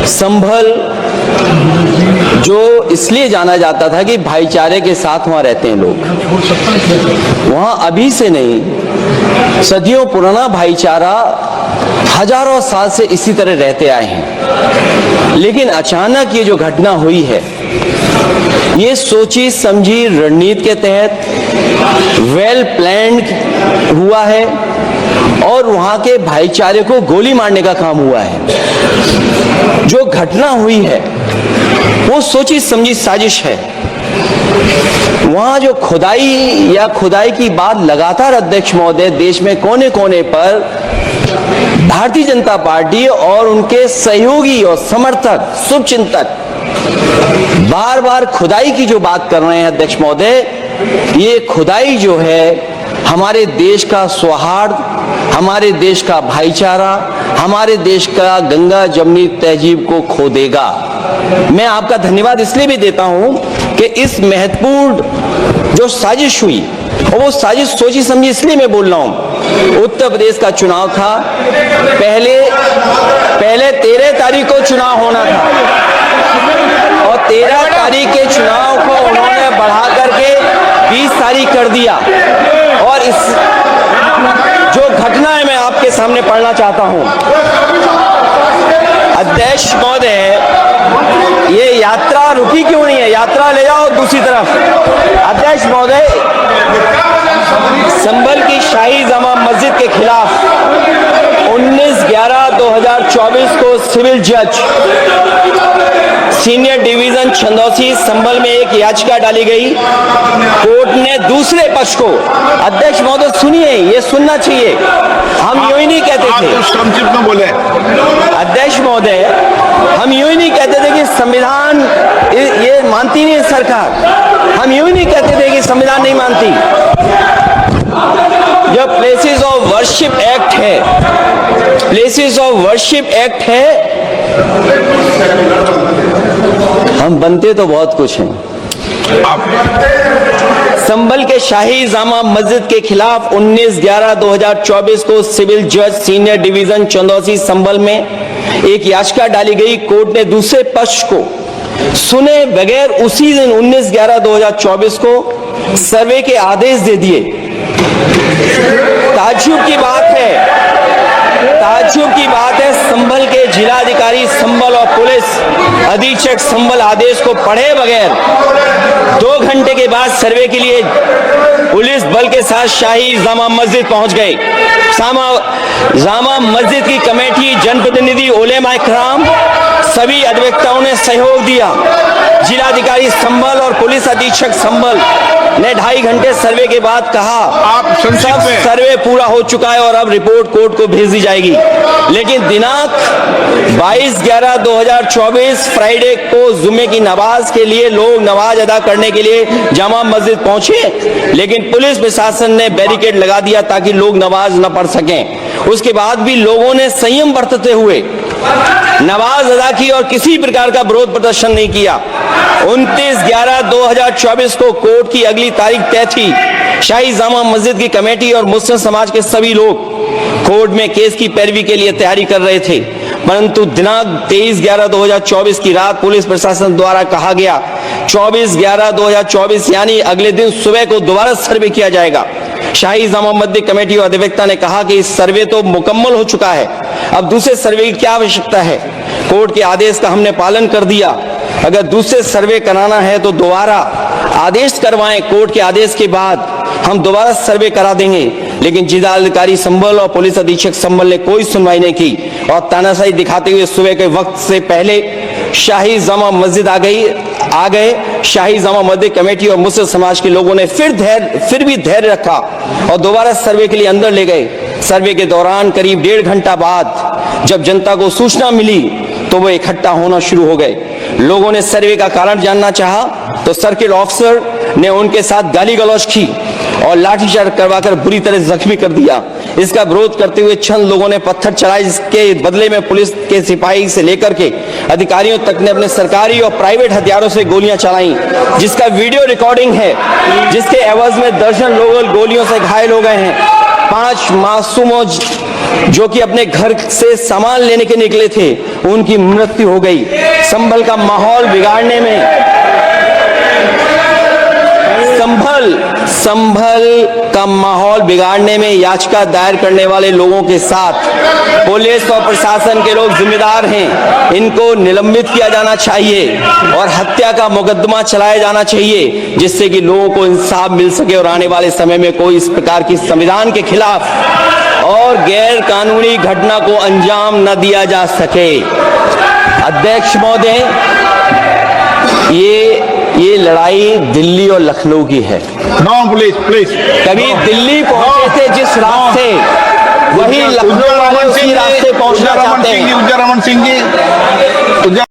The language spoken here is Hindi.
संभल जो इसलिए जाना जाता था कि भाईचारे के साथ वहां रहते हैं लोग, वहां अभी से नहीं सदियों पुराना भाईचारा हजारों साल से इसी तरह रहते आए हैं। लेकिन अचानक ये जो घटना हुई है, ये सोची समझी रणनीति के तहत वेल प्लान्ड हुआ है और वहां के भाईचारे को गोली मारने का काम हुआ है। जो घटना हुई है वो सोची समझी साजिश है। वहां जो खुदाई की बात लगातार अध्यक्ष महोदय देश में कोने कोने पर भारतीय जनता पार्टी और उनके सहयोगी और समर्थक शुभचिंतक बार बार खुदाई की जो बात कर रहे हैं अध्यक्ष महोदय, ये खुदाई जो है हमारे देश का सौहार्द, हमारे देश का भाईचारा, हमारे देश का गंगा जमनी तहजीब को खो देगा। मैं आपका धन्यवाद इसलिए भी देता हूं कि इस महत्वपूर्ण जो साजिश हुई, और वो साजिश सोची समझी इसलिए मैं बोल रहा हूं। उत्तर प्रदेश का चुनाव था, पहले 13 तारीख को चुनाव होना था और 13 तारीख के चुनाव को उन्होंने बढ़ा करके 20 तारीख कर दिया। और इस जो घटना है मैं आपके सामने पढ़ना चाहता हूं। अध्यक्ष महोदय, ये यात्रा रुकी क्यों नहीं है? यात्रा ले जाओ दूसरी तरफ। अध्यक्ष महोदय, संभल की शाही जामा मस्जिद के खिलाफ 19/11/2024 को सिविल जज सीनियर डिवीजन छंदौसी संभल में एक याचिका डाली गई। कोर्ट ने दूसरे पक्ष को, अध्यक्ष महोदय सुनिए, ये सुनना चाहिए, हम यूं ही नहीं कहते थे, संक्षिप्त में बोले। अध्यक्ष महोदय, हम यूं ही नहीं कहते थे कि संविधान ये मानती नहीं है सरकार, हम यूं ही नहीं कहते थे कि संविधान नहीं मानती। जब प्लेसेस ऑफ वर्शिप एक्ट है, प्लेसेस ऑफ वर्शिप एक्ट है, हम बनते तो बहुत कुछ हैं। संभल के शाही जामा मस्जिद के खिलाफ 19/11/2024 को सिविल जज सीनियर डिवीजन चंदौसी संभल में एक याचिका डाली गई। कोर्ट ने दूसरे पक्ष को सुने बगैर उसी दिन 19/11/2024 को सर्वे के आदेश दे दिए। ताज्जुब की बात है, संभल के जिलाधिकारी संभल और पुलिस अधीक्षक संभल आदेश को पढ़े बगैर 2 घंटे के बाद सर्वे के लिए पुलिस बल के साथ शाही जामा मस्जिद पहुंच गए। जामा मस्जिद की कमेटी, जनप्रतिनिधि, उलेमा इकराम, सभी अधिवक्ताओं ने सहयोग दिया। जिलाधिकारी संभल और पुलिस अधीक्षक संभल ने 2.5 घंटे सर्वे के बाद कहा सब सर्वे पूरा हो चुका है और अब रिपोर्ट कोर्ट को भेज दी जाएगी। लेकिन दिनांक 22/11/2024 फ्राइडे को जुम्मे की नमाज के लिए लोग नमाज अदा करने के लिए जामा मस्जिद पहुंचे, लेकिन पुलिस प्रशासन ने बैरिकेड लगा दिया ताकि लोग नमाज न पढ़ सकें। उसके बाद भी लोगों ने संयम बरतते हुए नमाज अदा की और किसी प्रकार का विरोध प्रदर्शन नहीं किया। 29/11/2024 को कोर्ट की अगली तारीख तय थी। शाही जामा मस्जिद की कमेटी और मुस्लिम समाज के सभी लोग कोर्ट में केस की पैरवी के लिए तैयारी कर रहे थे, परंतु दिनांक 23/11/2024 की रात पुलिस प्रशासन द्वारा कहा गया 24/11/2024 यानी अगले दिन सुबह को दोबारा सर्वे किया जाएगा। शाही जामा मस्जिद कमेटी और अधिवक्ता ने कहा कि इस सर्वे तो मुकम्मल हो चुका है, अब दूसरे सर्वे की क्या आवश्यकता है? कोर्ट के आदेश का हमने पालन कर दिया, अगर दूसरे सर्वे कराना है तो दोबारा आदेश करवाएं, कोर्ट के आदेश के बाद हम दोबारा सर्वे करा देंगे। लेकिन जिलाधिकारी संभल और पुलिस अधीक्षक संभल ने कोई सुनवाई नहीं की और तानाशाही दिखाते हुए सुबह के वक्त से पहले शाही जामा मस्जिद आ गए। शाही जामा मस्जिद कमेटी और मुस्लिम समाज के लोगों ने फिर भी धैर्य रखा और दोबारा सर्वे के लिए अंदर ले गए। सर्वे के दौरान करीब 1.5 घंटा बाद जब जनता को सूचना मिली तो वो इकट्ठा होना शुरू हो गए। लोगों ने सर्वे का कारण जानना चाहा तो सर्किल ऑफिसर ने उनके साथ गाली गलौज की और लाठीचार्ज करवाकर बुरी तरह जख्मी कर दिया। इसका विरोध करते हुए चंद लोगों ने पत्थर चलाए, जिसके बदले में पुलिस के सिपाही से लेकर के अधिकारियों तक ने अपने सरकारी और प्राइवेट हथियारों से गोलियां चलाई, जिसका वीडियो रिकॉर्डिंग है, जिसके एवज में दर्जन लोग गोलियों से घायल हो गए हैं। 5 मासूमों जो कि अपने घर से सामान लेने के निकले थे, उनकी मृत्यु हो गई। संभल का माहौल बिगाड़ने में, संभल का माहौल बिगाड़ने में याचिका दायर करने वाले लोगों के साथ पुलिस और प्रशासन के लोग जिम्मेदार हैं। इनको निलंबित किया जाना चाहिए और हत्या का मुकदमा चलाया जाना चाहिए, जिससे कि लोगों को इंसाफ मिल सके और आने वाले समय में कोई इस प्रकार की संविधान के खिलाफ और गैर कानूनी घटना को अंजाम न दिया जा सके। अध्यक्ष महोदय, ये लड़ाई दिल्ली और लखनऊ की है। No, please. कभी दिल्ली पहुंचे थे जिस रास्ते, वही लखनऊ वाले उसी रास्ते पहुंचना चाहते हैं। रमन सिंह जी